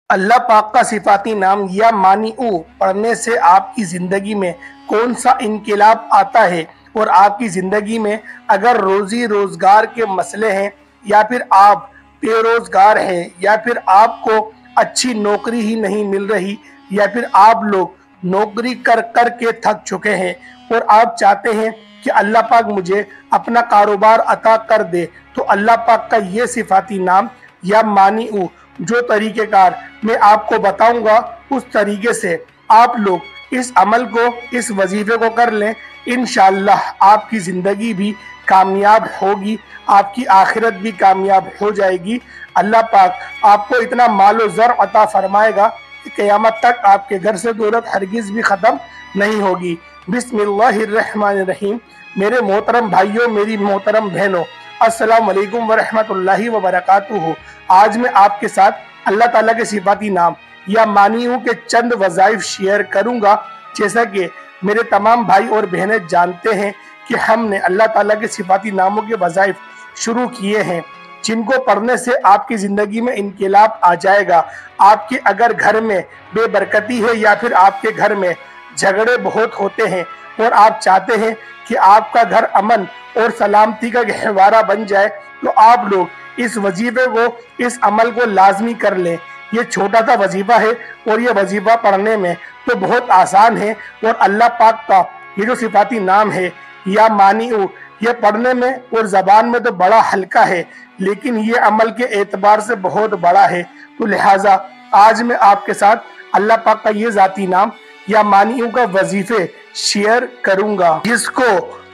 اللہ پاک کا صفاتی نام یا مانعو پڑھنے سے آپ کی زندگی میں کون سا انقلاب آتا ہے، اور آپ کی زندگی میں اگر روزی روزگار کے مسئلے ہیں، یا پھر آپ بے روزگار ہیں، یا پھر آپ کو اچھی نوکری ہی نہیں مل رہی، یا پھر آپ لوگ نوکری کر کر کے تھک چکے ہیں اور آپ چاہتے ہیں کہ اللہ پاک مجھے اپنا کاروبار عطا کر دے، تو اللہ پاک کا یہ صفاتی نام یا مانعو جو طریقہ کار میں آپ کو بتاؤں گا، اس طریقے سے آپ لوگ اس عمل کو، اس وظیفے کو کر لیں، انشاءاللہ آپ کی زندگی بھی کامیاب ہوگی، آپ کی آخرت بھی کامیاب ہو جائے گی۔ اللہ پاک آپ کو اتنا مال و زر عطا فرمائے گا کہ قیامت تک آپ کے گھر سے دولت ہرگز بھی ختم نہیں ہوگی۔ بسم اللہ الرحمن الرحیم۔ میرے محترم بھائیوں، میری محترم بہنوں، السلام علیکم ورحمۃ اللہ وبرکاتہ۔ آج میں آپ کے ساتھ اللہ تعالیٰ کے صفاتی نام یا مانعو کے چند وظائف شیئر کروں گا۔ جیسا کہ میرے تمام بھائی اور بہنیں جانتے ہیں کہ ہم نے اللہ تعالیٰ کے صفاتی ناموں کے وظائف شروع کیے ہیں، جن کو پڑھنے سے آپ کی زندگی میں انقلاب آ جائے گا۔ آپ کے اگر گھر میں بے برکتی ہے، یا پھر آپ کے گھر میں جھگڑے بہت ہوتے ہیں، اور آپ چاہتے ہیں کہ آپ کا گھر امن اور سلامتی کا گہوارہ بن جائے، تو آپ لوگ اس وظیفے کو، اس عمل کو لازمی کر لیں۔ یہ چھوٹا سا وظیفہ ہے، اور یہ وظیفہ پڑھنے میں تو بہت آسان ہے، اور اللہ پاک کا یہ جو صفاتی نام ہے یا مانعو، یہ پڑھنے میں اور زبان میں تو بڑا ہلکا ہے، لیکن یہ عمل کے اعتبار سے بہت بڑا ہے۔ تو لہٰذا آج میں آپ کے ساتھ اللہ پاک کا یہ ذاتی نام یا مانعو کا وظیفے شیئر کروں گا، جس کو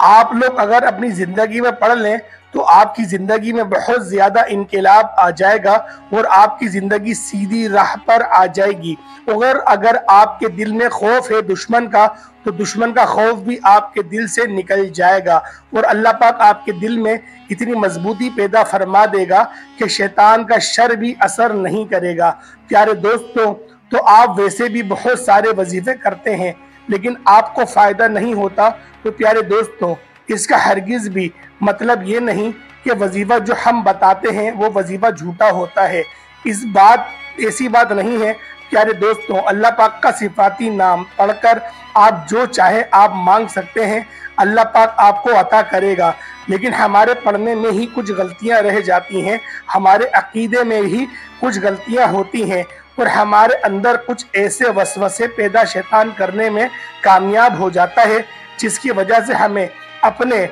آپ لوگ اگر اپنی زندگی میں پڑھ لیں تو آپ کی زندگی میں بہت زیادہ انقلاب آ جائے گا، اور آپ کی زندگی سیدھی راہ پر آ جائے گی۔ اگر آپ کے دل میں خوف ہے دشمن کا، تو دشمن کا خوف بھی آپ کے دل سے نکل جائے گا، اور اللہ پاک آپ کے دل میں اتنی مضبوطی پیدا فرما دے گا کہ شیطان کا شر بھی اثر نہیں کرے گا۔ پیارے دوستوں، تو آپ ویسے بھی بہت سارے وظیفے کرتے ہیں، لیکن آپ کو فائدہ نہیں ہوتا۔ تو پیارے دوستوں، اس کا ہرگز بھی مطلب یہ نہیں کہ وظیفہ جو ہم بتاتے ہیں وہ وظیفہ جھوٹا ہوتا ہے۔ ایسی بات نہیں ہے۔ پیارے دوستوں، اللہ پاک کا صفاتی نام پڑھ کر آپ جو چاہے آپ مانگ سکتے ہیں، اللہ پاک آپ کو عطا کرے گا، لیکن ہمارے پڑھنے میں ہی کچھ غلطیاں رہ جاتی ہیں، ہمارے عقیدے میں ہی کچھ غلطیاں ہوتی ہیں، اور ہمارے اندر کچھ ایسے وسوسے پیدا شیطان کرنے میں کامیاب ہو جاتا ہے، جس کی وجہ سے ہمیں اپنے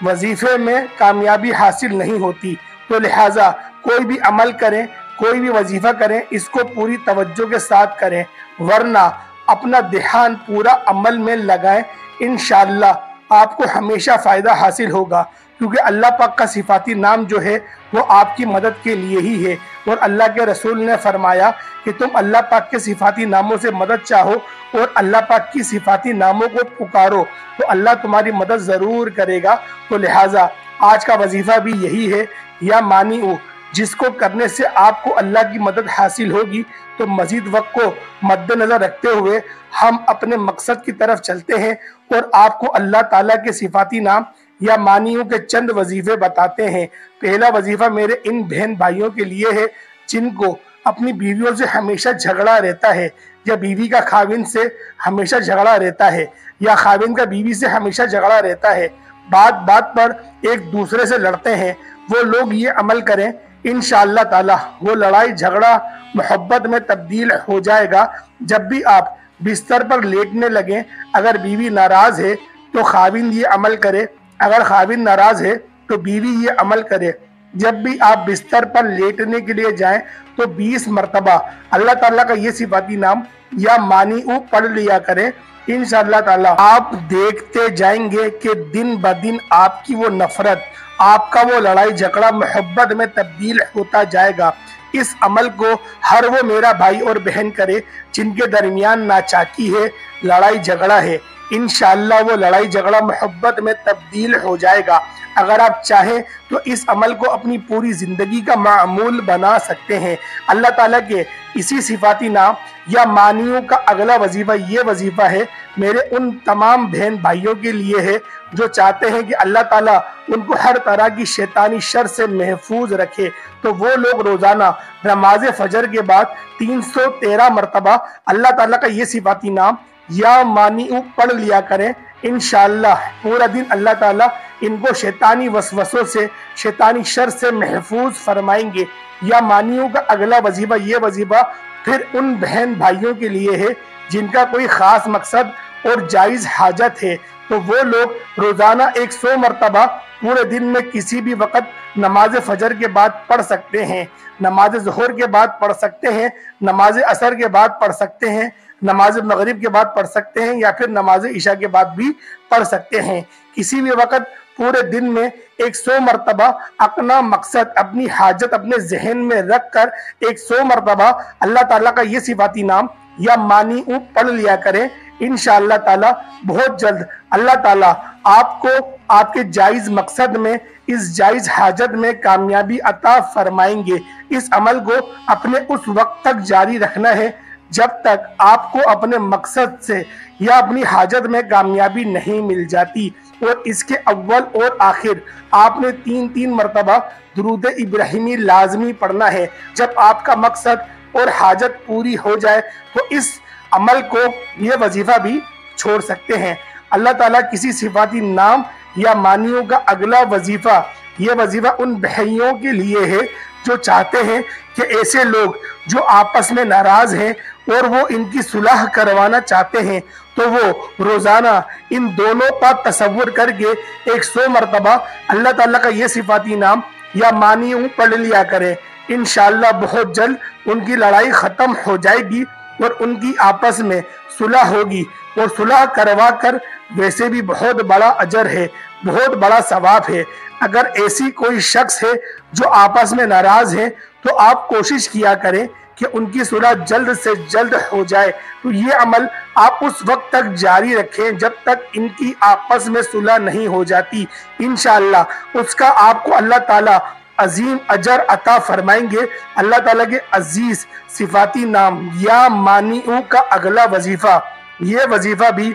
وظیفے میں کامیابی حاصل نہیں ہوتی۔ تو لہٰذا کوئی بھی عمل کریں، کوئی بھی وظیفہ کریں، اس کو پوری توجہ کے ساتھ کریں، ورنہ اپنا دھیان پورا عمل میں لگائیں۔ انشاءاللہ آپ کو ہمیشہ فائدہ حاصل ہوگا، کیونکہ اللہ پاک کا صفاتی نام جو ہے وہ آپ کی مدد کے لیے ہی ہے، اور اللہ کے رسول نے فرمایا کہ تم اللہ پاک کے صفاتی ناموں سے مدد چاہو اور اللہ پاک کی صفاتی ناموں کو پکارو، تو اللہ تمہاری مدد ضرور کرے گا۔ تو لہٰذا آج کا وظیفہ بھی یہی ہے یا مانعو، جس کو کرنے سے آپ کو اللہ کی مدد حاصل ہوگی۔ تو مزید وقت کو مد نظر رکھتے ہوئے ہم اپنے مقصد کی طرف چلتے ہیں، اور آپ کو اللہ تعالیٰ کے صفاتی نام یا مانعو کے چند وظیفے بتاتے ہیں۔ پہلا وظیفہ میرے ان بہن بھائیوں کے لیے ہے جن کو اپنی بیویوں سے ہمیشہ جھگڑا رہتا ہے، یا بیوی کا خاوند سے ہمیشہ جھگڑا رہتا ہے، یا خاوند کا بیوی سے ہمیشہ جھگڑا رہتا ہے، بات بات پر ایک دوسرے سے لڑتے ہیں۔ وہ لوگ یہ عمل کریں، انشاءاللہ تعالی وہ لڑائی جھگڑا محبت میں تبدیل ہو جائے گا۔ جب بھی آپ بستر پر لیٹنے لگیں، اگر بیوی ناراض ہے تو خاوند یہ عمل کرے، اگر خاوند ناراض ہے تو بیوی یہ عمل کرے۔ جب بھی آپ بستر پر لیٹنے کے لیے جائیں تو 20 مرتبہ اللہ تعالیٰ کا یہ صفاتی نام یا مانعو پڑھ لیا کریں۔ انشاءاللہ تعالیٰ آپ دیکھتے جائیں گے کہ دن بدن آپ کی وہ نفرت، آپ کا وہ لڑائی جھگڑا محبت میں تبدیل ہوتا جائے گا۔ اس عمل کو ہر وہ میرا بھائی اور بہن کرے جن کے درمیان ناچاکی ہے، لڑائی جھگڑا ہے، انشاءاللہ وہ لڑائی جھگڑا محبت میں تبدیل ہو جائے گا۔ اگر آپ چاہیں تو اس عمل کو اپنی پوری زندگی کا معمول بنا سکتے ہیں۔ اللہ تعالیٰ کے اسی صفاتی نام یا مانیوں کا اگلا وظیفہ یہ وظیفہ ہے میرے ان تمام بہن بھائیوں کے لیے ہے جو چاہتے ہیں کہ اللہ تعالیٰ ان کو ہر طرح کی شیطانی شر سے محفوظ رکھے، تو وہ لوگ روزانہ نماز فجر کے بعد 313 مرتبہ اللہ تعالیٰ کا یہ صفاتی نام یا مانیع پڑھ لیا کریں۔ انشاءاللہ پورا دن اللہ تعالیٰ ان کو شیطانی وسوسوں سے، شیطانی شر سے محفوظ فرمائیں گے۔ یا مانیوں کا اگلا وظیفہ یہ وظیفہ پھر ان بہن بھائیوں کے لیے ہے جن کا کوئی خاص مقصد اور جائز حاجت ہے، تو وہ لوگ روزانہ 100 مرتبہ پورے دن میں کسی بھی وقت نماز فجر کے بعد پڑھ سکتے ہیں، نماز ظہر کے بعد پڑھ سکتے ہیں، نماز عصر کے بعد پڑھ سکتے ہیں، نماز مغرب کے بعد پڑھ سکتے ہیں، یا پھر نماز عشاء کے بعد بھی پڑھ سکتے ہیں۔ کسی بھی وقت پورے دن میں 100 مرتبہ اپنا مقصد، اپنی حاجت اپنے ذہن میں رکھ کر 100 مرتبہ اللہ تعالیٰ کا یہ صفاتی نام یا مانیع پڑھ لیا کریں۔ انشاءاللہ تعالیٰ بہت جلد اللہ تعالیٰ آپ کو آپ کے جائز مقصد میں، اس جائز حاجت میں کامیابی عطا فرمائیں گے۔ اس عمل کو اپنے اس وقت تک جاری رکھنا ہے جب تک آپ کو اپنے مقصد سے یا اپنی حاجت میں کامیابی نہیں مل جاتی، اور اس کے اول اور آخر آپ نے 3 مرتبہ درود ابراہیمی لازمی پڑھنا ہے۔ جب آپ کا مقصد اور حاجت پوری ہو جائے تو اس عمل کو، یہ وظیفہ بھی چھوڑ سکتے ہیں۔ اللہ تعالیٰ کسی صفاتی نام یا مانیوں کا اگلا وظیفہ، یہ وظیفہ ان بھائیوں کے لیے ہے جو چاہتے ہیں کہ ایسے لوگ جو آپس میں ناراض ہیں اور وہ ان کی صلح کروانا چاہتے ہیں، تو وہ روزانہ ان دونوں کا تصور کر کے 100 مرتبہ اللہ تعالیٰ کا یہ صفاتی نام یا مانیع پڑھ لیا کریں۔ انشاءاللہ بہت جلد ان کی لڑائی ختم ہو جائے گی اور ان کی آپس میں صلح ہوگی، اور صلح کروا کر ویسے بھی بہت بڑا اجر ہے، بہت بڑا ثواب ہے۔ اگر ایسی کوئی شخص ہے جو آپس میں ناراض ہے تو آپ کوشش کیا کریں کہ ان کی صلح جلد سے جلد ہو جائے، تو یہ عمل آپ اس وقت تک جاری رکھیں جب تک ان کی آپس میں صلح نہیں ہو جاتی۔ انشاءاللہ اس کا آپ کو اللہ تعالیٰ عظیم اجر عطا فرمائیں گے۔ اللہ تعالیٰ کے عزیز صفاتی نام یا مانیع کا اگلا وظیفہ، یہ وظیفہ بھی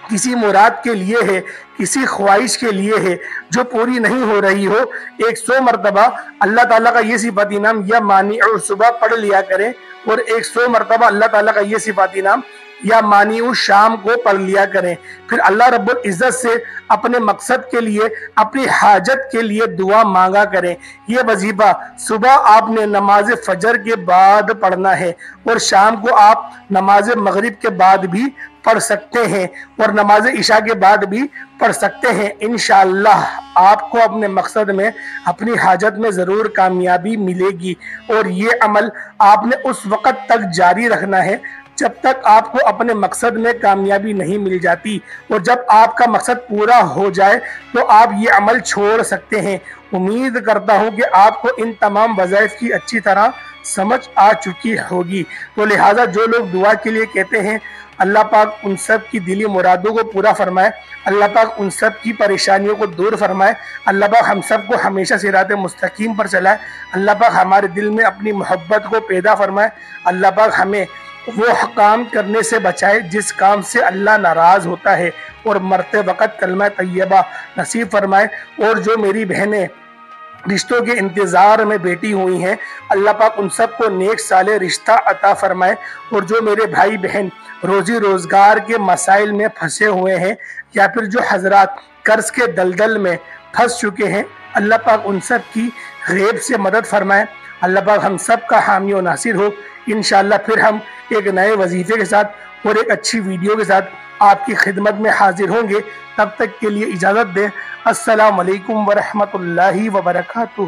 کسی مراد کے لیے ہے، کسی خواہش کے لیے ہے جو پوری نہیں ہو رہی ہو۔ 100 مرتبہ اللہ تعالیٰ کا یہ صفاتی نام یا مانیع صبح پڑھ لیا کریں، اور 100 مرتبہ اللہ تعالیٰ کا یہ صفاتی نام یا مانیع شام کو پڑھ لیا کریں۔ پھر اللہ رب العزت سے اپنے مقصد کے لیے، اپنی حاجت کے لیے دعا مانگا کریں۔ یہ وظیفہ صبح آپ نے نماز فجر کے بعد پڑھنا ہے، اور شام کو آپ نماز مغرب کے بعد بھی پڑھ سکتے ہیں، اور نماز عشاء کے بعد بھی پڑھ سکتے ہیں۔ انشاءاللہ آپ کو اپنے مقصد میں، اپنی حاجت میں ضرور کامیابی ملے گی، اور یہ عمل آپ نے اس وقت تک جاری رکھنا ہے جب تک آپ کو اپنے مقصد میں کامیابی نہیں مل جاتی، اور جب آپ کا مقصد پورا ہو جائے تو آپ یہ عمل چھوڑ سکتے ہیں۔ امید کرتا ہوں کہ آپ کو ان تمام وظائف کی اچھی طرح سمجھ آ چکی ہوگی، تو لہٰذا جو لوگ دعا کے لیے کہتے ہیں، اللہ پاک ان سب کی دلی مرادوں کو پورا فرمائے، اللہ پاک ان سب کی پریشانیوں کو دور فرمائے، اللہ پاک ہم سب کو ہمیشہ صراط مستقیم پر چلائے، اللہ پاک ہمارے دل میں اپنی محبت کو پیدا فرمائے، اللہ پاک ہمیں وہ کام کرنے سے بچائے جس کام سے اللہ ناراض ہوتا ہے، اور مرتے وقت کلمہ طیبہ نصیب فرمائے۔ اور جو میری بہنیں رشتوں کے انتظار میں بیٹھی ہوئی ہیں، اللہ پاک ان سب کو نیک صالح رشتہ عطا فرمائے۔ اور جو میرے بھائی بہن روزی روزگار کے مسائل میں پھنسے ہوئے ہیں، یا پھر جو حضرات قرض کے دلدل میں پھنس چکے ہیں، اللہ پاک ان سب کی غیب سے مدد فرمائے، اللہ پاک ہم سب کا حامی و ناصر ہو۔ انشاءاللہ پھر ہم ایک نئے وظیفے کے ساتھ اور ایک اچھی ویڈیو کے ساتھ آپ کی خدمت میں حاضر ہوں گے۔ تب تک کے لیے اجازت دیں۔ السلام علیکم ورحمۃ اللہ وبرکاتہ۔